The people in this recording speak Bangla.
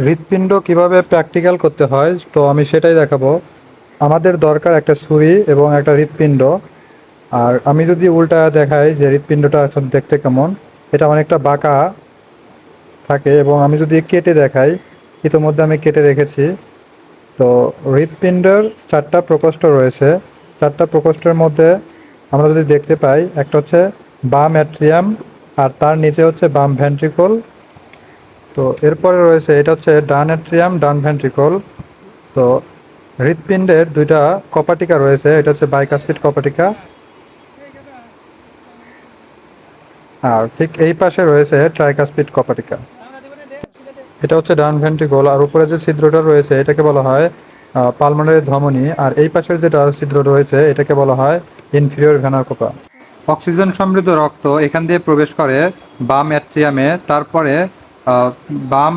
হৃৎপিণ্ড কিভাবে প্র্যাকটিক্যাল করতে হয় তো আমি সেটাই দেখাবো। আমাদের দরকার একটা ছুরি এবং একটা হৃৎপিণ্ড। আর আমি যদি উল্টা দেখাই যে হৃৎপিণ্ডটা এখন দেখতে কেমন, এটা অনেকটা বাঁকা থাকে, এবং আমি যদি কেটে দেখাই, ইতোমধ্যে আমি কেটে রেখেছি। তো হৃৎপিণ্ডের চারটা প্রকোষ্ঠ রয়েছে। চারটা প্রকোষ্ঠের মধ্যে আমরা যদি দেখতে পাই, একটা হচ্ছে বাম অ্যাট্রিয়াম, আর তার নিচে হচ্ছে বাম ভেন্ট্রিকল। তো এরপরে রয়েছে, এটা হচ্ছে ডান অ্যাট্রিয়াম, ডান ভেন্ট্রিকল। তো হৃৎপিণ্ডের দুইটা কপাটিকা রয়েছে, এটা হচ্ছে বাইকাসপিড কপাটিকা। আর ঠিক এই পাশে রয়েছে ট্রাইকাসপিড কপাটিকা। এটা হচ্ছে ডান ভেন্ট্রিকল, আর উপরে যে ছিদ্রটা রয়েছে এটাকে বলা হয় পালমোনারি ধমনী, আর এই পাশের যেটা ছিদ্র রয়েছে এটাকে বলা হয় ইনফিরিয়র ভেনার কোপা। অক্সিজেন সমৃদ্ধ রক্ত এখান দিয়ে প্রবেশ করে বাম অ্যাট্রিয়ামে, তারপরে বাম